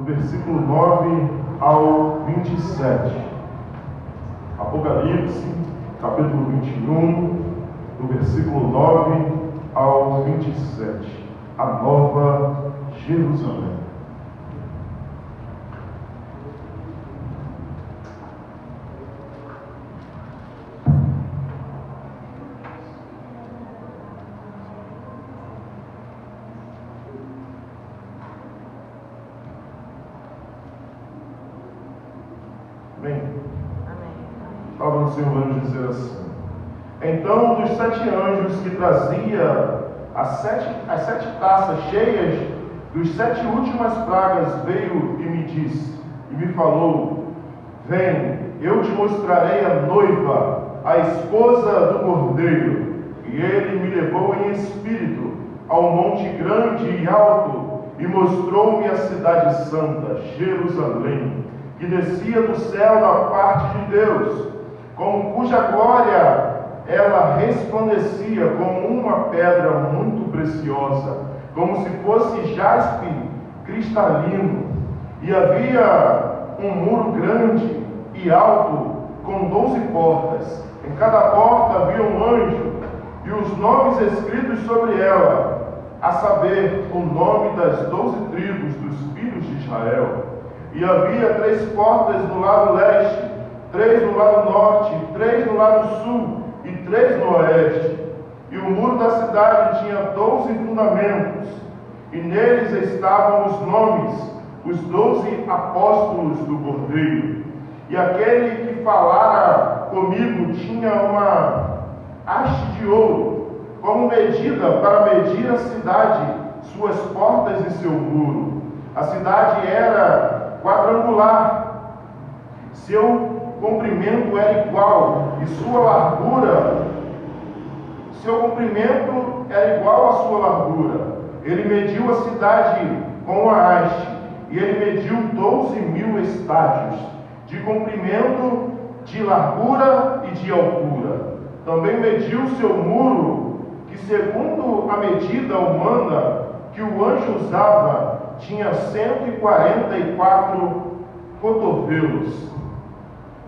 versículo 9 ao 27. Apocalipse, capítulo 21, do versículo 9 ao 27. A Nova Jerusalém. Amém? Palavra do Senhor vai nos dizer assim: Então, dos 7 anjos que trazia as sete taças cheias dos 7 últimas pragas, veio e me disse, e me falou: Vem, eu te mostrarei a noiva, a esposa do Cordeiro. E ele me levou em espírito ao monte grande e alto, e mostrou-me a cidade santa, Jerusalém, que descia do céu da parte de Deus, com cuja glória ela resplandecia como uma pedra muito preciosa, como se fosse jaspe cristalino. E havia um muro grande e alto, com 12 portas. Em cada porta havia um anjo, e os nomes escritos sobre ela, a saber, o nome das 12 tribos dos filhos de Israel. E havia 3 portas do lado leste, 3 no lado norte, 3 no lado sul e 3 no oeste. E o muro da cidade tinha 12 fundamentos, e neles estavam os nomes, os 12 apóstolos do Cordeiro. E aquele que falara comigo tinha uma haste de ouro, como medida para medir a cidade, suas portas e seu muro. A cidade era quadrangular, seu comprimento era igual, e sua largura, seu comprimento era igual à sua largura. Ele mediu a cidade com a haste, e ele mediu 12.000 estádios, de comprimento, de largura e de altura. Também mediu seu muro, que segundo a medida humana que o anjo usava, tinha 144 cotovelos.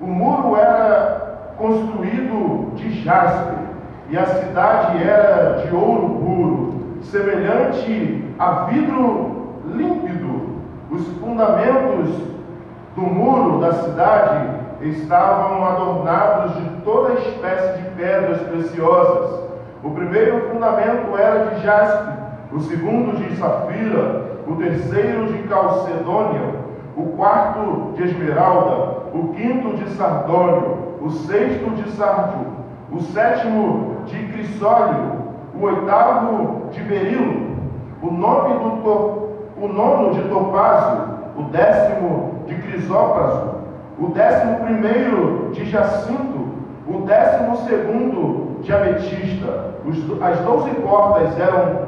O muro era construído de jaspe, e a cidade era de ouro puro, semelhante a vidro límpido. Os fundamentos do muro da cidade estavam adornados de toda espécie de pedras preciosas. O primeiro fundamento era de jaspe, o segundo de safira, o terceiro de calcedônia, o quarto de esmeralda, o quinto de sardônio, o sexto de sárdio, o sétimo de crisólio, o oitavo de berilo, o nono de topázio, o 10º de crisópraso, o 11º de jacinto, o 12º de ametista. As 12 portas eram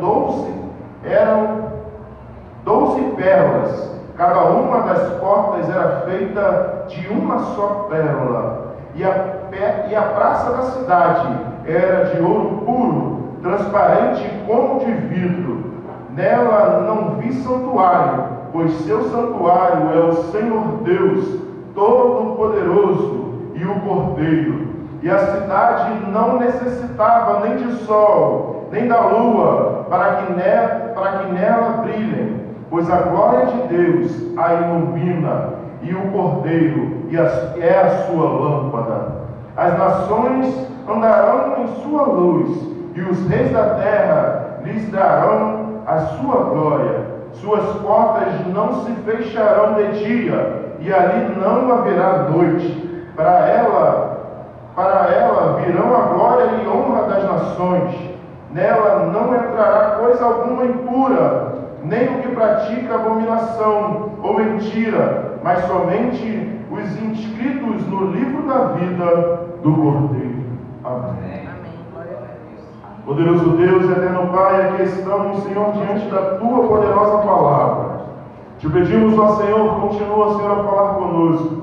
12 pérolas. Cada uma das portas era feita de uma só pérola. E a praça da cidade era de ouro puro, transparente como de vidro. Nela não vi santuário, pois seu santuário é o Senhor Deus Todo-Poderoso e o Cordeiro. E a cidade não necessitava nem de sol, nem da lua, para que nela brilhem, pois a glória de Deus a ilumina, e o Cordeiro é a sua lâmpada. As nações andarão em sua luz, e os reis da terra lhes darão a sua glória. Suas portas não se fecharão de dia, e ali não haverá noite. Para ela virão a glória e honra das nações. Nela não entrará coisa alguma impura, nem o que pratica abominação ou mentira, mas somente os inscritos no livro da vida do Cordeiro. Amém. Poderoso Deus, eterno Pai, aqui estamos, Senhor, diante da Tua poderosa palavra. Te pedimos, ó Senhor, continua, Senhor, a falar conosco.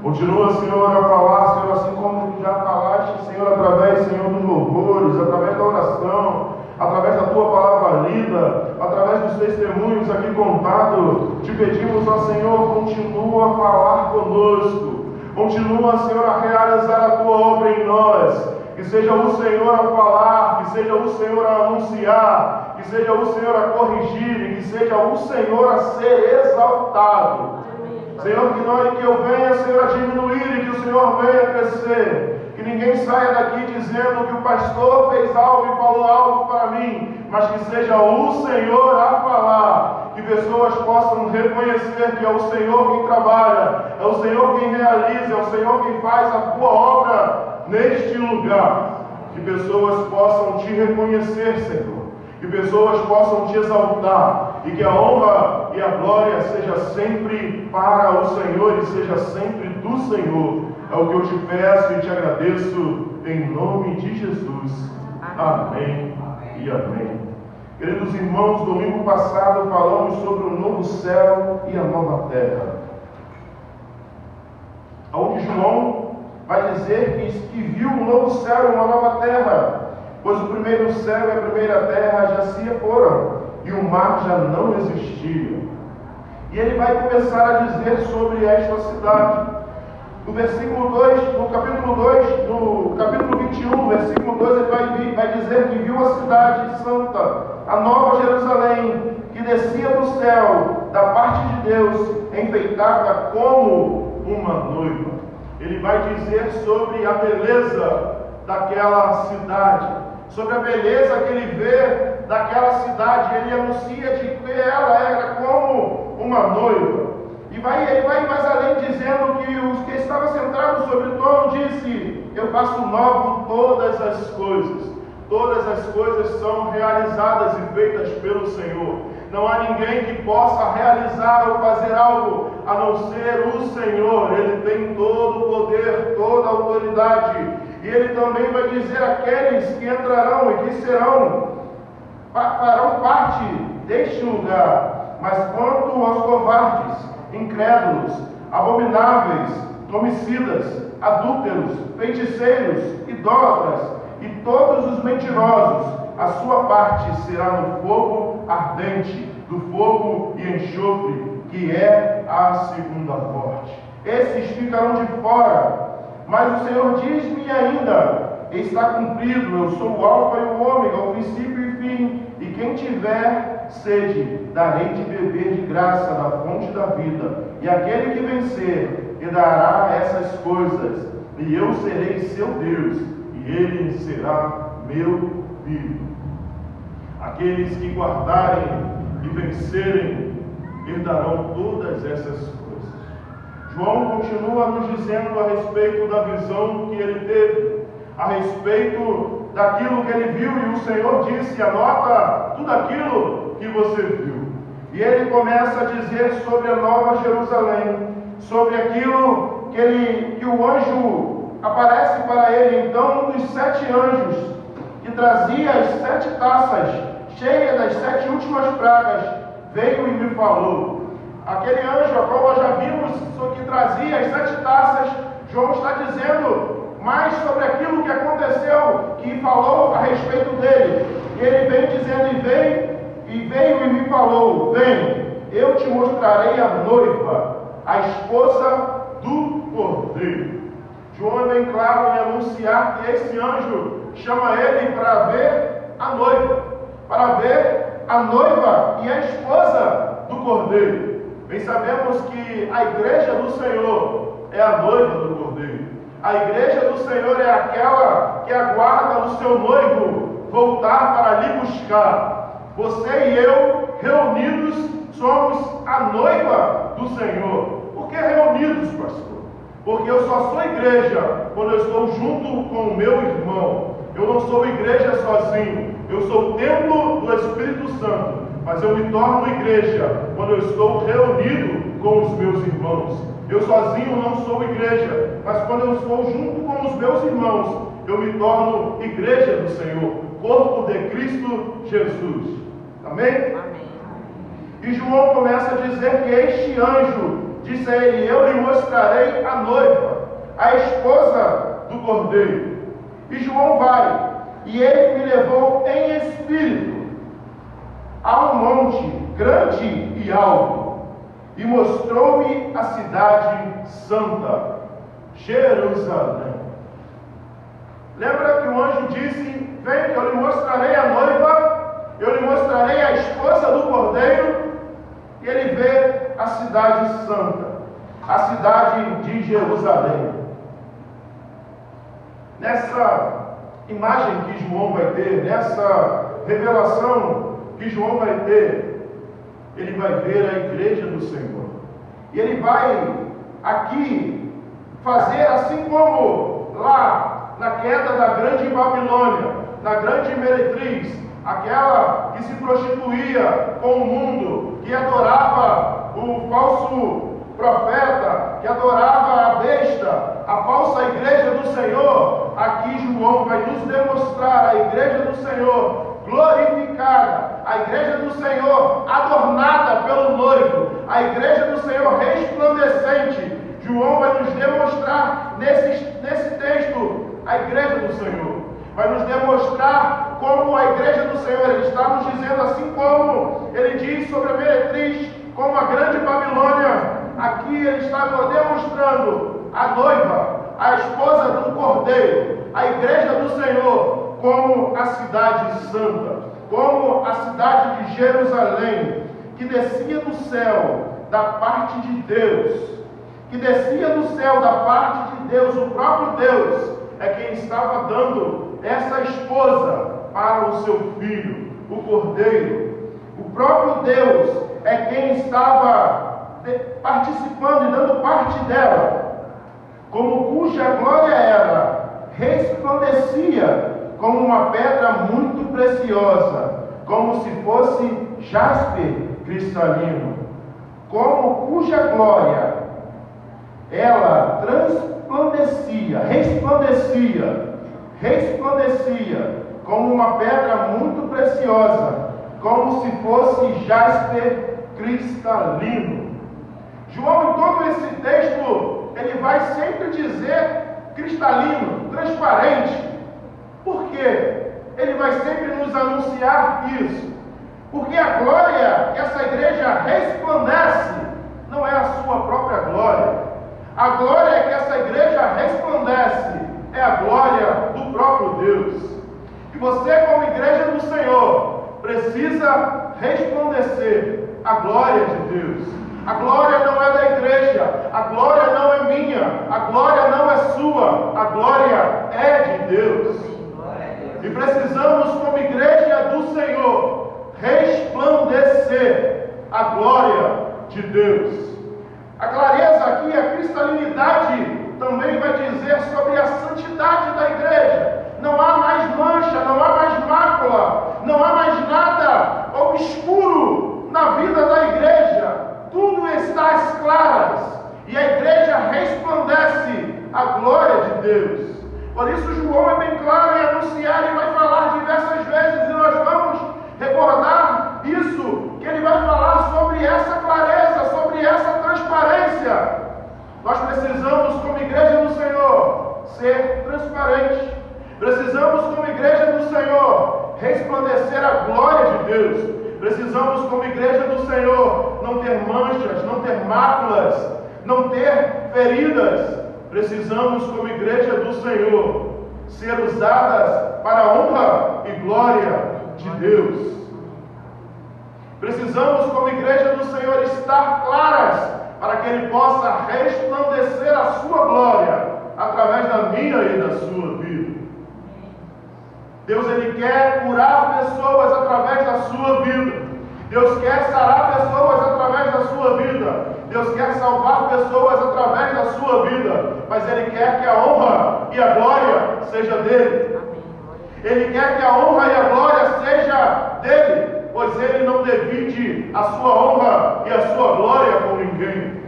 Continua, Senhor, a falar, Senhor, assim como já falaste, Senhor, através, Senhor, dos louvores, através da oração, através da Tua palavra lida, através dos testemunhos aqui contados, te pedimos, ó Senhor, continua a falar conosco, continua, Senhor, a realizar a Tua obra em nós, que seja o Senhor a falar, que seja o Senhor a anunciar, que seja o Senhor a corrigir, e que seja o Senhor a ser exaltado. Senhor, que eu venha, Senhor, a diminuir e que o Senhor venha a crescer. Que ninguém saia daqui dizendo que o pastor fez algo e falou algo para mim, mas que seja o Senhor a falar. Que pessoas possam reconhecer que é o Senhor quem trabalha, é o Senhor quem realiza, é o Senhor quem faz a tua obra neste lugar. Que pessoas possam te reconhecer, Senhor. Que pessoas possam te exaltar e que a honra e a glória seja sempre para o Senhor e seja sempre do Senhor. É o que eu te peço e te agradeço em nome de Jesus. Amém e amém. Queridos irmãos, domingo passado falamos sobre o novo céu e a nova terra, onde João vai dizer que viu um novo céu e uma nova terra, pois o primeiro céu e a primeira terra já se foram, e o mar já não existia. E ele vai começar a dizer sobre esta cidade. No versículo 2, no capítulo 2, no capítulo 21, versículo 2, ele vai dizer que viu a cidade santa, a nova Jerusalém, que descia do céu, da parte de Deus, enfeitada como uma noiva. Ele vai dizer sobre a beleza daquela cidade, sobre a beleza que ele vê daquela cidade. Ele anuncia de que ela era como uma noiva. E ele vai mais além, dizendo que os que estavam sentados sobre o trono disse: eu faço novo todas as coisas. Todas as coisas são realizadas e feitas pelo Senhor. Não há ninguém que possa realizar ou fazer algo a não ser o Senhor. Ele tem todo o poder, toda a autoridade. E ele também vai dizer àqueles que entrarão e que farão parte deste lugar. Mas quanto aos covardes, incrédulos, abomináveis, homicidas, adúlteros, feiticeiros, idólatras e todos os mentirosos, a sua parte será no fogo ardente, do fogo e enxofre, que é a segunda morte. Esses ficarão de fora. Mas o Senhor diz-me ainda: está cumprido, eu sou o Alfa e o Ômega, o princípio e fim, e quem tiver sede, darei de beber de graça da fonte da vida, e aquele que vencer herdará essas coisas, e eu serei seu Deus, e ele será meu filho. Aqueles que guardarem e vencerem herdarão todas essas coisas. João continua nos dizendo a respeito da visão que ele teve, a respeito daquilo que ele viu, e o Senhor disse: anota tudo aquilo que você viu. E ele começa a dizer sobre a nova Jerusalém, sobre aquilo que o anjo aparece para ele. Então, um dos 7 anjos que trazia as 7 taças cheias das 7 últimas pragas veio e me falou. Aquele anjo, a qual nós já vimos, que trazia as 7 taças, João está dizendo mais sobre aquilo que aconteceu, que falou a respeito dele. E ele vem dizendo, e veio e me falou: vem, eu te mostrarei a noiva, a esposa do Cordeiro. João é bem claro em anunciar que esse anjo chama ele para ver a noiva, e a esposa do Cordeiro. Bem sabemos que a igreja do Senhor é a noiva do Cordeiro. A igreja do Senhor é aquela que aguarda o seu noivo voltar para lhe buscar. Você e eu, reunidos, somos a noiva do Senhor. Por que reunidos, pastor? Porque eu só sou igreja quando eu estou junto com o meu irmão. Eu não sou igreja sozinho. Eu sou o templo do Espírito Santo. Mas eu me torno igreja quando eu estou reunido com os meus irmãos. Eu sozinho não sou igreja, mas quando eu estou junto com os meus irmãos, eu me torno igreja do Senhor, corpo de Cristo Jesus. Amém? Amém. E João começa a dizer que este anjo disse a ele: eu lhe mostrarei a noiva, a esposa do Cordeiro. E João vai e ele me levou em espírito a um monte grande e alto, e mostrou-me a cidade santa, Jerusalém. Lembra que o anjo disse: vem que eu lhe mostrarei a noiva, eu lhe mostrarei a esposa do Cordeiro, e ele vê a cidade santa, a cidade de Jerusalém. Nessa imagem que João vai ter, nessa revelação que João vai ter, ele vai ver a igreja do Senhor. E ele vai aqui fazer assim como lá na queda da grande Babilônia, na grande meretriz, aquela que se prostituía com o mundo, que adorava o falso profeta, que adorava a besta, a falsa igreja do Senhor. Aqui João vai nos demonstrar a igreja do Senhor glorificada, a igreja do Senhor adornada pelo noivo, a igreja do Senhor resplandecente. João vai nos demonstrar nesse texto a igreja do Senhor. Vai nos demonstrar como a igreja do Senhor, ele está nos dizendo, assim como ele diz sobre a meretriz, como a grande Babilônia, aqui ele está demonstrando a noiva, a esposa do Cordeiro, a igreja do Senhor, como a cidade santa, como a cidade de Jerusalém, que descia do céu da parte de Deus, que descia do céu da parte de Deus, o próprio Deus é quem estava dando essa esposa para o seu filho, o Cordeiro. O próprio Deus é quem estava participando e dando parte dela, como cuja glória era, resplandecia como uma pedra muito preciosa, como se fosse jaspe cristalino, como cuja glória ela resplandecia como uma pedra muito preciosa, como se fosse jaspe cristalino. João, em todo esse texto, ele vai sempre dizer cristalino, transparente. Por quê? Ele vai sempre nos anunciar isso. Porque a glória que essa igreja resplandece não é a sua própria glória. A glória que essa igreja resplandece é a glória do próprio Deus. E você, como igreja do Senhor, precisa resplandecer a glória de Deus. A glória não é da igreja, a glória não é minha, a glória não é sua, a glória é de Deus. E precisamos, como igreja do Senhor, resplandecer a glória de Deus. A clareza aqui, a cristalinidade, também vai dizer sobre a santidade da igreja. Não há mais mancha, não há mais mácula, não há mais nada obscuro na vida da igreja. Tudo está às claras e a igreja resplandece a glória de Deus. Por isso João é bem claro em anunciar e vai falar diversas vezes, e nós vamos recordar isso, que ele vai falar sobre essa clareza, sobre essa transparência. Nós precisamos, como igreja do Senhor, ser transparentes. Precisamos, como igreja do Senhor, resplandecer a glória de Deus. Precisamos, como igreja do Senhor, não ter manchas, não ter máculas, não ter feridas. Precisamos, como igreja do Senhor, ser usadas para a honra e glória de Deus. Precisamos, como igreja do Senhor, estar claras para que Ele possa resplandecer a sua glória através da minha e da sua vida. Deus, Ele quer curar pessoas através da sua vida. Deus quer sarar pessoas através da sua vida. Deus quer salvar pessoas através da sua vida. Mas Ele quer que a honra e a glória seja dele. Ele quer que a honra e a glória seja dele, pois Ele não divide a sua honra e a sua glória com ninguém.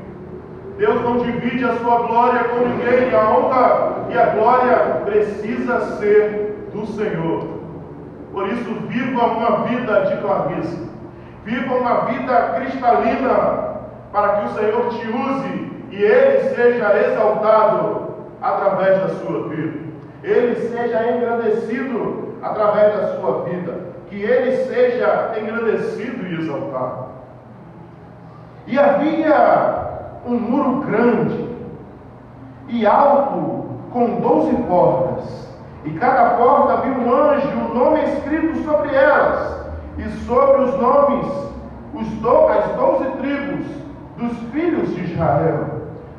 Deus não divide a sua glória com ninguém. A honra e a glória precisa ser do Senhor. Por isso, viva uma vida de clareza, viva uma vida cristalina, para que o Senhor te use e Ele seja exaltado através da sua vida, Ele seja engrandecido através da sua vida, que Ele seja engrandecido e exaltado. E havia um muro grande e alto, com 12 portas, e cada porta havia um anjo, o nome escrito sobre elas, e sobre os nomes, as 12 tribos dos filhos de Israel.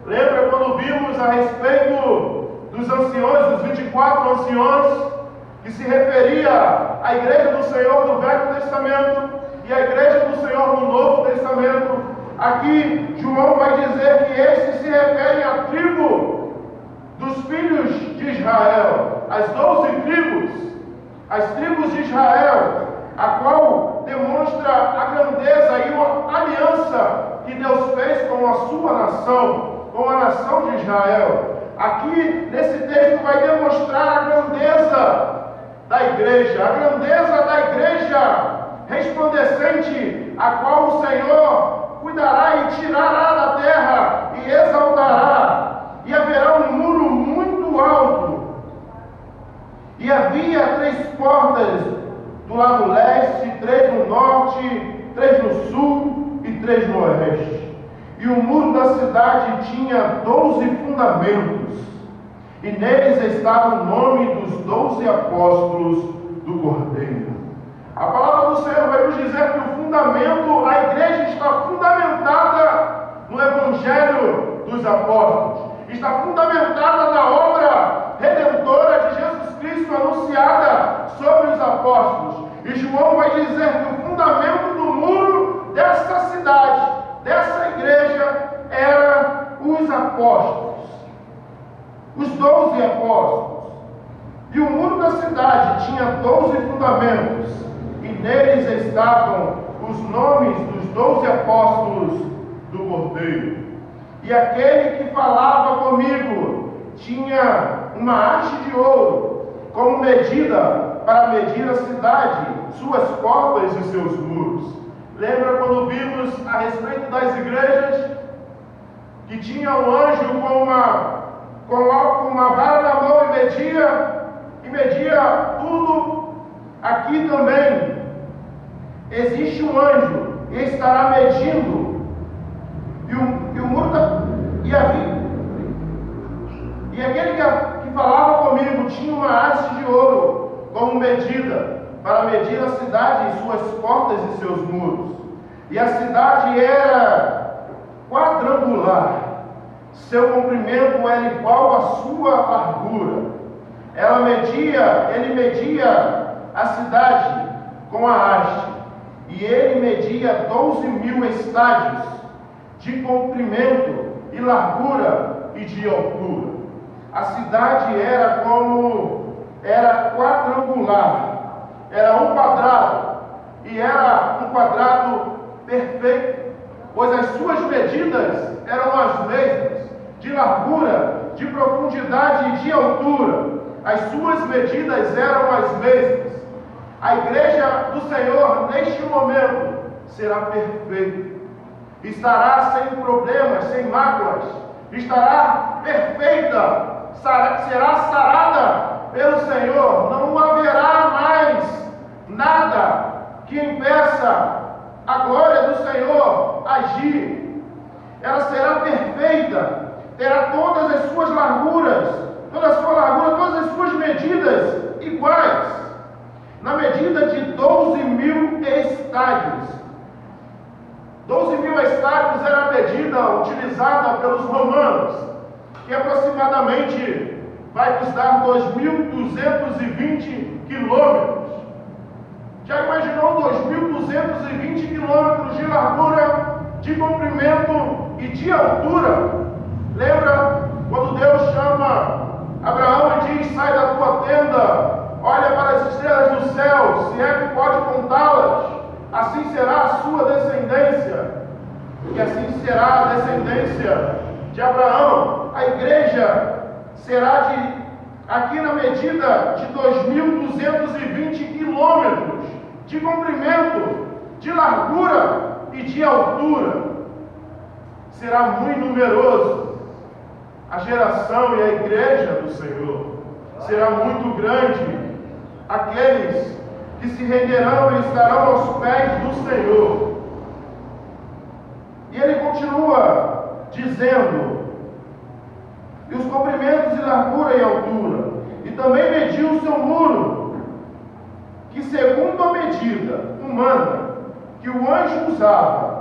Lembra quando vimos a respeito dos anciões, dos 24 anciões, que se referia à igreja do Senhor do Velho Testamento e à igreja do Senhor do Novo Testamento? Aqui João vai dizer que esses se referem à tribo dos filhos de Israel, as 12 tribos, as tribos de Israel, a qual demonstra a grandeza e a aliança que Deus fez com a sua nação, com a nação de Israel. Aqui nesse texto vai demonstrar a grandeza da igreja resplandecente, a qual o Senhor cuidará e tirará da terra e exaltará. E haverá um muro muito alto. E havia 3 portas do lado leste, 3 no norte, 3 no sul e 3 no oeste. E o muro da cidade tinha 12 fundamentos. E neles estava o nome dos 12 apóstolos do Cordeiro. A palavra do Senhor vai nos dizer que o fundamento, a igreja está fundamentada no Evangelho dos Apóstolos. Está fundamentada na obra redentora de Jesus Cristo anunciada sobre os apóstolos. E João vai dizer que o fundamento do muro dessa cidade, dessa igreja, era os apóstolos. Os 12 apóstolos. E o muro da cidade tinha 12 fundamentos. E neles estavam os nomes dos 12 apóstolos do Cordeiro. E aquele que falava comigo tinha uma haste de ouro, como medida para medir a cidade, suas portas e seus muros. Lembra quando vimos a respeito das igrejas, que tinha um anjo com uma vara na mão e media tudo? Aqui também existe um anjo e estará medindo. E aquele que falava comigo tinha uma haste de ouro como medida para medir a cidade e suas portas e seus muros. E a cidade era quadrangular, seu comprimento era igual à sua largura. Ele media a cidade com a haste, e ele media 12.000 estádios de comprimento e largura e de altura. A cidade era quadrangular, era um quadrado, e era um quadrado perfeito, pois as suas medidas eram as mesmas, de largura, de profundidade e de altura. As suas medidas eram as mesmas. A igreja do Senhor, neste momento, será perfeita. Estará sem problemas, sem mágoas. Estará perfeita. Será sarada pelo Senhor. Não haverá mais nada que impeça a glória do Senhor agir. Ela será perfeita. Terá todas as suas larguras, todas as suas medidas iguais. Na medida de 12.000 estádios. 12.000 estádios era a medida utilizada pelos romanos, que aproximadamente vai nos dar 2.220 quilômetros. Já imaginou 2.220 quilômetros de largura, de comprimento e de altura? Lembra quando Deus chama Abraão e diz: sai da tua tenda, olha para as estrelas do céu, se é que pode contá-las, assim será a sua descendência. E assim será a descendência de Abraão. A igreja será aqui na medida de 2.220 quilômetros de comprimento, de largura e de altura. Será muito numeroso a geração e a igreja do Senhor. Será muito grande aqueles que se renderão e estarão aos pés do Senhor. E ele continua dizendo: e os comprimentos e largura e altura, e também mediu o seu muro, que segundo a medida humana que o anjo usava,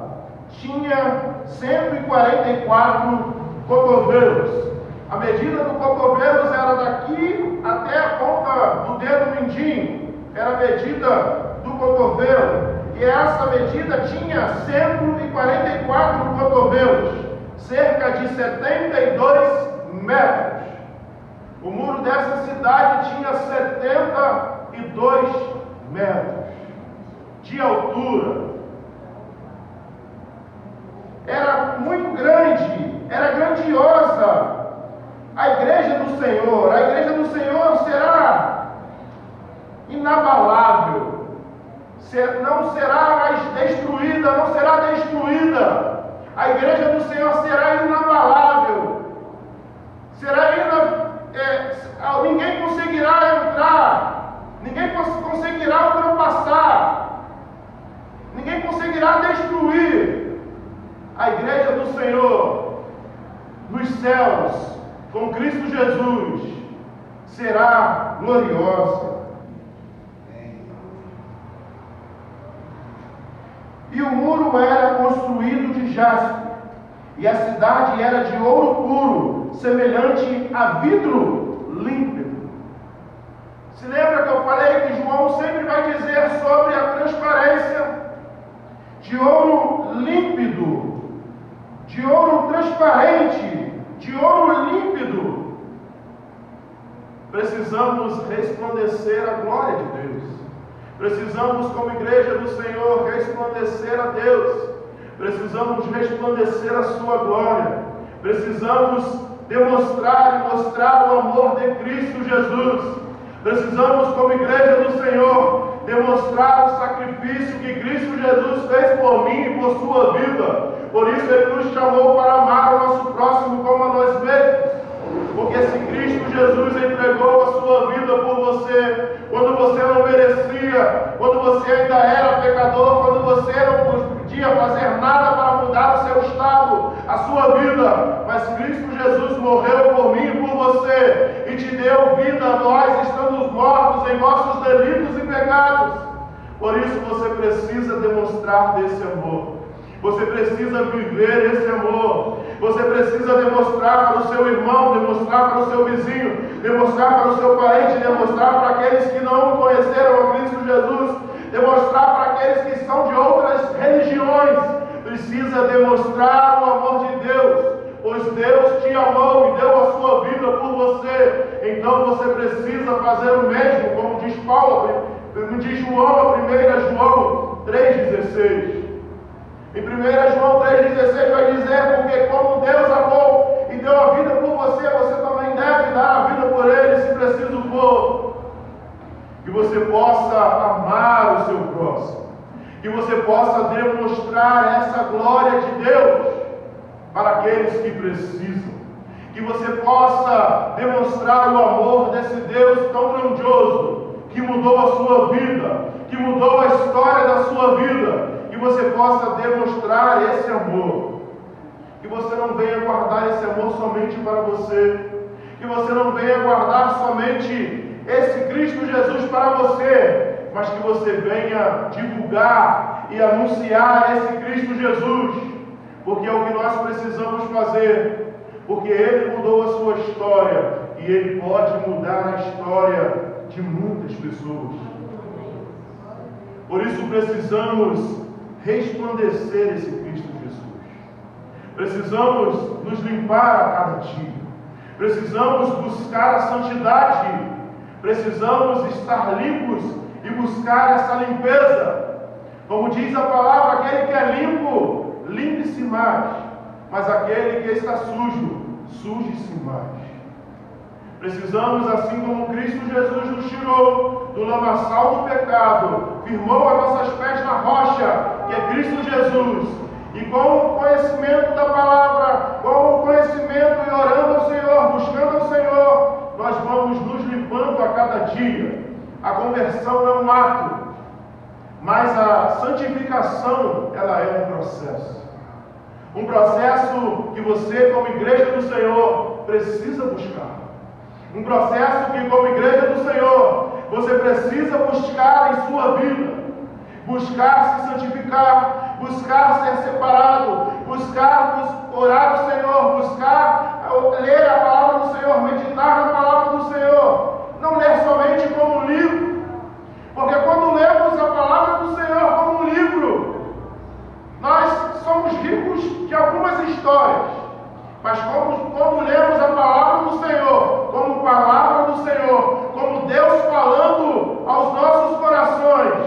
tinha 144 cotovelos. A medida do cotovelos era daqui até a ponta do dedo mindinho, era a medida do cotovelo, e essa medida tinha 144 cotovelos, cerca de 72 metros. O muro dessa cidade tinha 72 metros de altura. Era muito grande, era grandiosa a igreja do Senhor. A igreja do Senhor será inabalável, não será mais destruída, não será destruída. A igreja do Senhor será inabalável, ninguém conseguirá entrar, ninguém conseguirá ultrapassar, ninguém conseguirá destruir a igreja do Senhor nos céus, com Cristo Jesus, será gloriosa. E o muro era construído de jaspe, e a cidade era de ouro puro, semelhante a vidro límpido. Se lembra que eu falei que João sempre vai dizer sobre a transparência de ouro límpido, de ouro transparente, de ouro límpido? Precisamos resplandecer a glória de Deus. Precisamos, como igreja do Senhor, resplandecer a Deus. Precisamos resplandecer a sua glória. Precisamos demonstrar e mostrar o amor de Cristo Jesus. Precisamos, como igreja do Senhor, demonstrar o sacrifício que Cristo Jesus fez por mim e por sua vida. Por isso Ele nos chamou para amar o nosso próximo como a nós mesmos. Porque se Cristo Jesus entregou a sua vida por você, quando você não merecia, quando você ainda era pecador, quando você não podia fazer nada para mudar o seu estado, a sua vida, mas Cristo Jesus morreu por mim e por você, e te deu vida a nós, estando mortos em nossos delitos e pecados. Por isso você precisa demonstrar desse amor. Você precisa viver esse amor. Você precisa demonstrar para o seu irmão, demonstrar para o seu vizinho, demonstrar para o seu parente, demonstrar para aqueles que não conheceram a Cristo Jesus, demonstrar para aqueles que são de outras religiões. Precisa demonstrar o amor de Deus, pois Deus te amou e deu a sua vida por você. Então você precisa fazer o mesmo, como diz Paulo, diz João, 1 João 3,16. Em 1 João 3,16 vai dizer: porque como Deus amou e deu a vida por você, você também deve dar a vida por Ele, se preciso for. Que você possa amar o seu próximo, que você possa demonstrar essa glória de Deus para aqueles que precisam, que você possa demonstrar o amor desse Deus tão grandioso, que mudou a sua vida, que mudou a história da sua vida. Que você possa demonstrar esse amor. Que você não venha guardar esse amor somente para você. Que você não venha guardar somente esse Cristo Jesus para você, mas que você venha divulgar e anunciar esse Cristo Jesus, porque é o que nós precisamos fazer, porque Ele mudou a sua história e Ele pode mudar a história de muitas pessoas. Por isso precisamos resplandecer esse Cristo Jesus. Precisamos nos limpar a cada dia. Precisamos buscar a santidade. Precisamos estar limpos e buscar essa limpeza. Como diz a palavra, aquele que é limpo, limpe-se mais. Mas aquele que está sujo, suje-se mais. Precisamos, assim como Cristo Jesus nos tirou do lamaçal do pecado, firmou as nossas pés na rocha, que é Cristo Jesus, e com o conhecimento da palavra, com o conhecimento e orando ao Senhor, buscando ao Senhor, nós vamos nos limpando a cada dia, A conversão é um ato, mas a santificação, ela é um processo. Um processo que você, como igreja do Senhor, precisa buscar. Um processo que, como igreja do Senhor, você precisa buscar em sua vida. Buscar se santificar, buscar ser separado, buscar orar ao Senhor, buscar ler a palavra do Senhor, meditar na palavra do Senhor. Não ler somente como um livro, porque quando lemos a palavra do Senhor como um livro, nós somos ricos de algumas histórias, mas quando lemos a palavra do Senhor, como palavra do Senhor, como Deus falando aos nossos corações,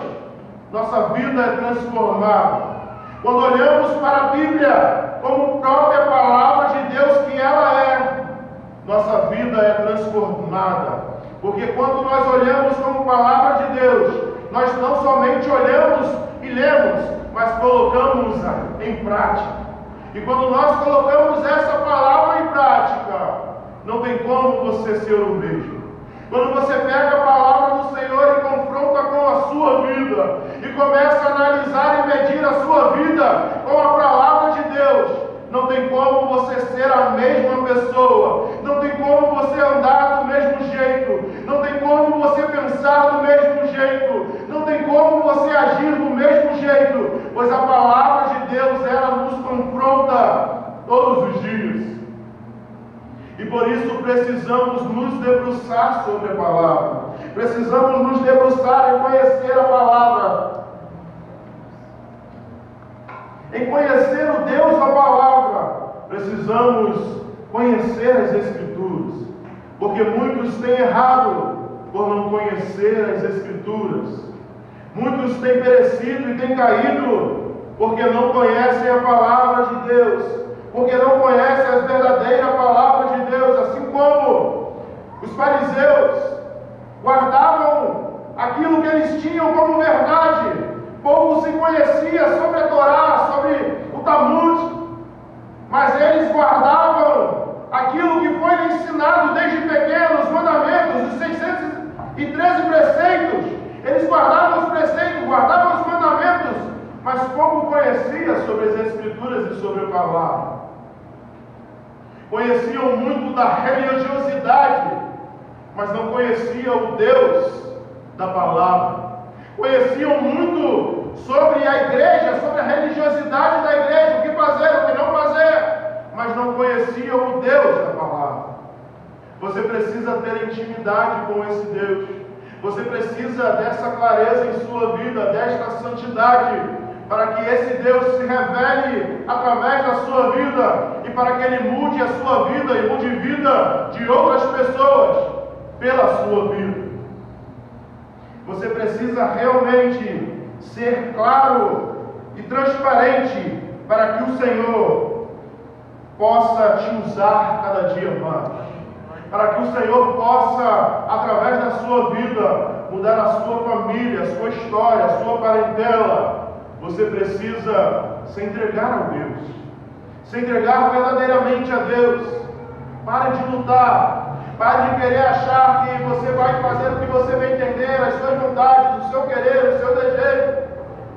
nossa vida é transformada. Quando olhamos para a Bíblia como própria palavra de Deus que ela é, nossa vida é transformada. Porque quando nós olhamos como palavra de Deus, nós não somente olhamos e lemos, mas colocamos em prática. E quando nós colocamos essa palavra em prática, não tem como você ser o mesmo. Quando você pega a palavra do Senhor e confronta com a sua vida, e começa a analisar e medir a sua vida com a palavra de Deus, não tem como você ser a mesma pessoa, não tem como você andar do mesmo jeito, não tem como você pensar do mesmo jeito, não tem como você agir do mesmo jeito, pois a palavra de Deus, ela nos confronta todos os dias. E por isso precisamos nos debruçar sobre a palavra, precisamos nos debruçar em conhecer a palavra, em conhecer o Deus da palavra. Precisamos conhecer as Escrituras, porque muitos têm errado por não conhecer as Escrituras. Muitos têm perecido e têm caído porque não conhecem a palavra de Deus, porque não conhecem a verdadeira palavra de Deus, assim como os fariseus guardavam aquilo que eles tinham como verdade. Pouco se conhecia sobre a Torá, sobre o Talmud, mas eles guardavam aquilo que foi ensinado desde pequeno, os mandamentos, os 613 preceitos. Eles guardavam os preceitos, guardavam os mandamentos, mas pouco conhecia sobre as Escrituras e sobre a palavra. Conheciam muito da religiosidade, mas não conheciam o Deus da palavra. Conheciam muito sobre a igreja, sobre a religiosidade da igreja, o que fazer, o que não fazer, mas não conheciam o Deus da palavra. Você precisa ter intimidade com esse Deus. Você precisa dessa clareza em sua vida, desta santidade, para que esse Deus se revele através da sua vida e para que Ele mude a sua vida e mude a vida de outras pessoas pela sua vida. Você precisa realmente ser claro e transparente para que o Senhor possa te usar cada dia mais. Para que o Senhor possa, através da sua vida, mudar a sua família, a sua história, a sua parentela. Você precisa se entregar a Deus. Se entregar verdadeiramente a Deus. Pare de lutar. Pare de querer achar que você vai fazer o que você vai entender, as suas vontades, o seu querer, o seu desejo.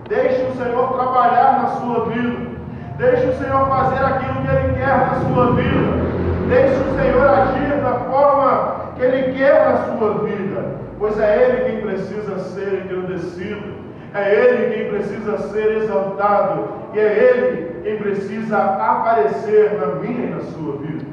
Deixe o Senhor trabalhar na sua vida. Deixe o Senhor fazer aquilo que Ele quer na sua vida. Deixe o Senhor agir da forma que Ele quer na sua vida. Pois é Ele quem precisa ser engrandecido. É Ele quem precisa ser exaltado. E é Ele quem precisa aparecer na minha e na sua vida.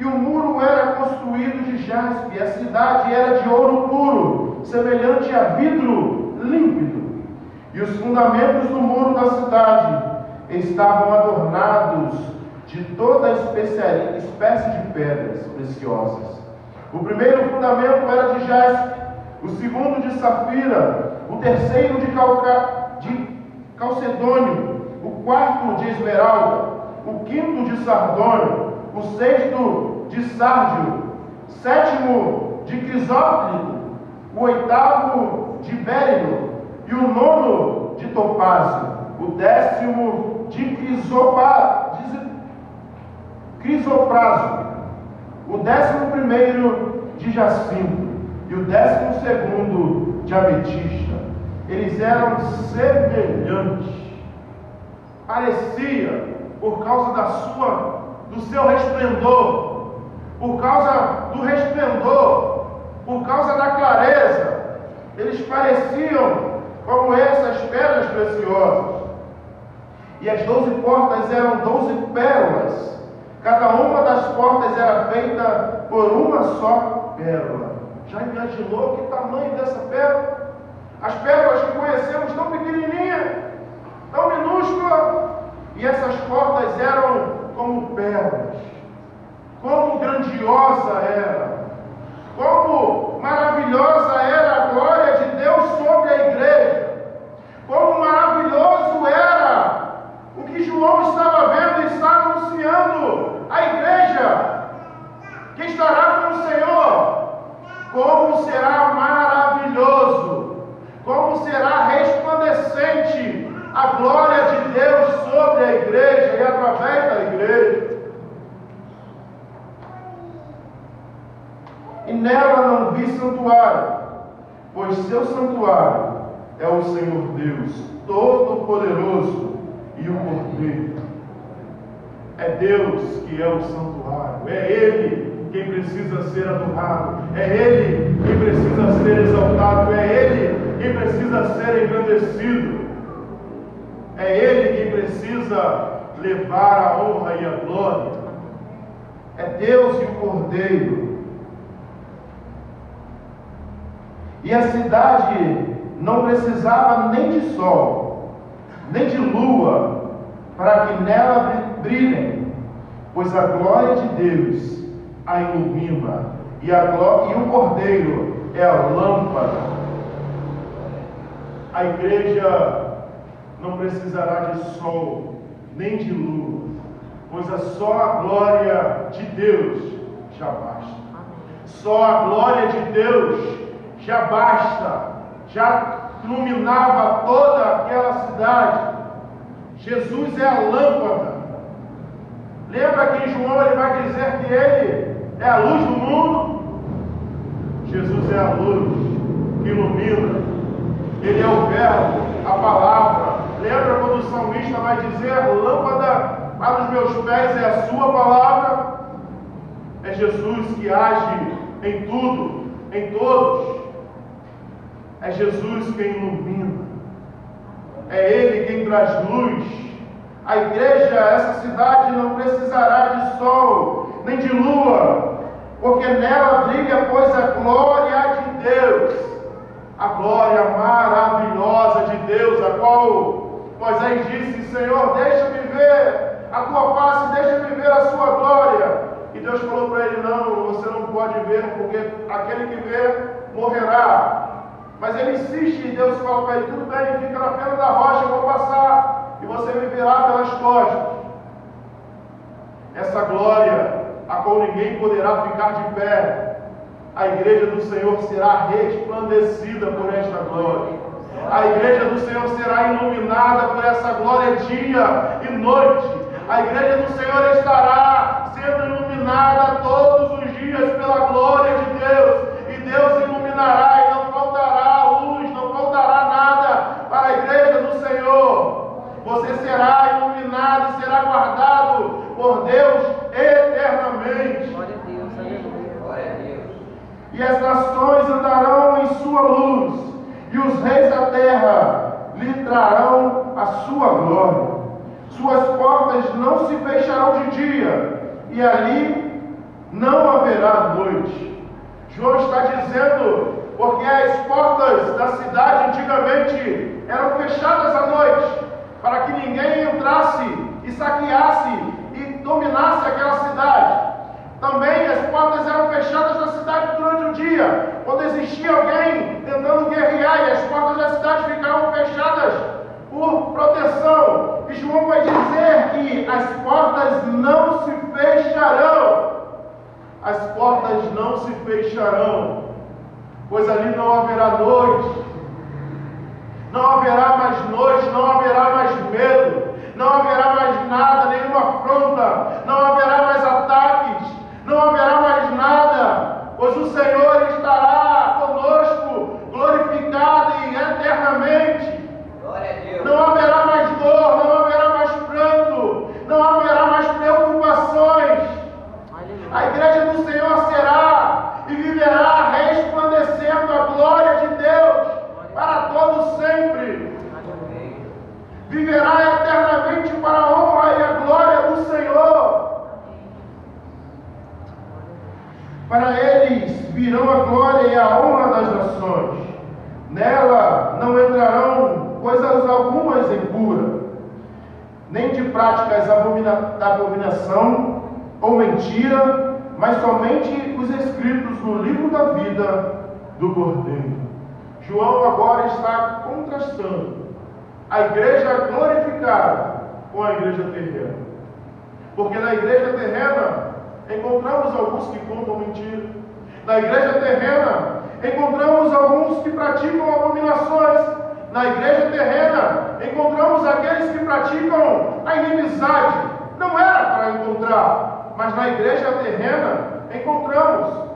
E o muro era construído de jaspe, a cidade era de ouro puro, semelhante a vidro límpido. E os fundamentos do muro da cidade estavam adornados de toda espécie de pedras preciosas. O primeiro fundamento era de jaspe, o segundo de safira, o terceiro de calcedônio, o quarto de esmeralda, o quinto de sardônio, o sexto de sárdio, sétimo de crisóprilo, o oitavo de bérilo e o nono de topázio, o décimo de crisopraso, o 11º de jacinto e o 12º de ametista. Eles eram semelhantes. Parecia, por causa do seu resplendor, por causa do resplendor, por causa da clareza, eles pareciam como essas pedras preciosas. E as 12 portas eram 12 pérolas. Cada uma das portas era feita por uma só pérola. Já imaginou que tamanho dessa pérola? As pérolas que conhecemos tão pequenininhas, tão minúsculas. E essas portas eram como pérolas. Como grandiosa era. Como maravilhosa era a glória de Deus sobre a igreja. Como maravilhoso era o que João estava vendo e está anunciando à igreja que estará com o Senhor. Como será maravilhoso, como será resplandecente a glória de Deus sobre a igreja e através da igreja. E nela não vi santuário, pois seu santuário é o Senhor Deus, Todo-Poderoso e o Cordeiro. É Deus que é o santuário, é Ele quem precisa ser adorado, é Ele quem precisa ser exaltado, é Ele quem precisa ser engrandecido, é Ele quem precisa levar a honra e a glória. É Deus e o Cordeiro. E a cidade não precisava nem de sol, nem de lua, para que nela brilhem, pois a glória de Deus a ilumina, e o Cordeiro é a lâmpada. A igreja não precisará de sol, nem de lua, pois só a glória de Deus já basta. Só a glória de Deus já basta, já iluminava toda aquela cidade. Jesus é a lâmpada. Lembra que em João ele vai dizer que ele é a luz do mundo? Jesus é a luz que ilumina. Ele é o verbo, a palavra. Lembra quando o salmista vai dizer: lâmpada para os meus pés é a sua palavra? É Jesus que age em tudo, em todos. É Jesus quem ilumina. É Ele quem traz luz. A igreja, essa cidade, não precisará de sol, nem de lua, porque nela brilha, pois, a glória de Deus. A glória maravilhosa de Deus, a qual Moisés disse: Senhor, deixa-me ver a tua face, deixa-me ver a sua glória. E Deus falou para ele: não, você não pode ver, porque aquele que vê morrerá. Mas ele insiste e Deus fala para ele: tudo bem, fica na pedra da rocha, eu vou passar e você me verá pelas costas. Essa glória, a qual ninguém poderá ficar de pé, a igreja do Senhor será resplandecida por esta glória. A igreja do Senhor será iluminada por essa glória dia e noite. A igreja do Senhor estará sendo iluminada todos os dias pela glória de Deus. E Deus iluminará e não faltará luz, não faltará nada para a igreja do Senhor. Você será iluminado e será guardado por Deus eternamente. Glória a Deus, aleluia. Glória a Deus. E as nações andarão em sua luz, e os reis da terra lhe trarão a sua glória. Suas portas não se fecharão de dia, e ali não haverá noite. João está dizendo, porque as portas da cidade antigamente eram fechadas à noite, para que ninguém entrasse e saqueasse e dominasse aquela cidade. Também as portas eram fechadas da cidade durante o dia, quando existia alguém tentando guerrear, e as portas da cidade ficavam fechadas por proteção. E João vai dizer que as portas não se fecharão. As portas não se fecharão, pois ali não haverá noite, não haverá mais noite, não haverá mais medo, não haverá mais nada, nenhuma afronta, não haverá mais ataques, não haverá mais nada, pois o Senhor estará virão a glória e a honra das nações. Nela não entrarão coisas algumas impuras, nem de práticas da abominação ou mentira, mas somente os escritos no livro da vida do Cordeiro. João agora está contrastando a igreja glorificada com a igreja terrena. Porque na igreja terrena encontramos alguns que contam mentira. Na igreja terrena encontramos alguns que praticam abominações. Na igreja terrena encontramos aqueles que praticam a inimizade. Não era para encontrar, mas na igreja terrena encontramos.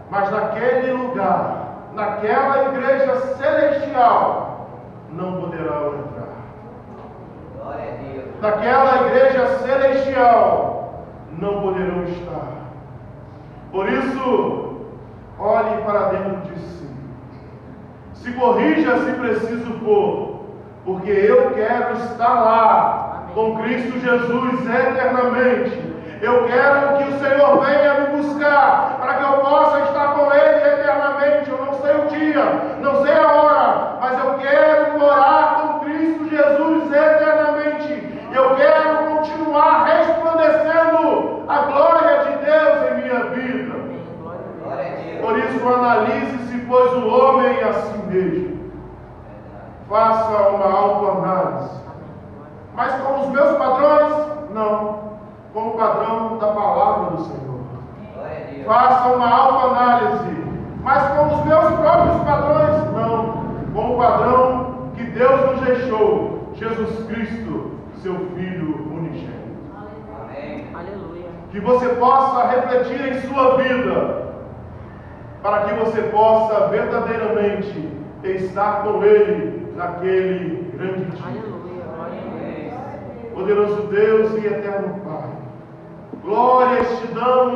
Mas naquele lugar, naquela igreja celestial, não poderão entrar. Glória a Deus. Naquela igreja celestial, não poderão estar. Por isso, olhe para dentro de si. Se corrija se preciso for, porque eu quero estar lá com Cristo Jesus eternamente. Eu quero que o Senhor venha me buscar para que eu possa estar com Ele eternamente. Eu não sei o dia, não sei a hora, mas eu quero morar com Cristo Jesus eternamente. Eu quero continuar resplandecendo a glória de Deus em minha vida. Por isso, analise-se, pois, o homem a si mesmo. Faça uma autoanálise. Mas com os meus padrões, não. Com o padrão da palavra do Senhor. Faça uma autoanálise. Mas com os meus próprios padrões, não. Com o padrão que Deus nos deixou. Jesus Cristo, seu Filho unigênito. Amém. Aleluia. Que você possa refletir em sua vida, para que você possa verdadeiramente estar com Ele naquele grande dia. Aleluia. Glória a Deus. Poderoso Deus e eterno Pai, glórias te damos.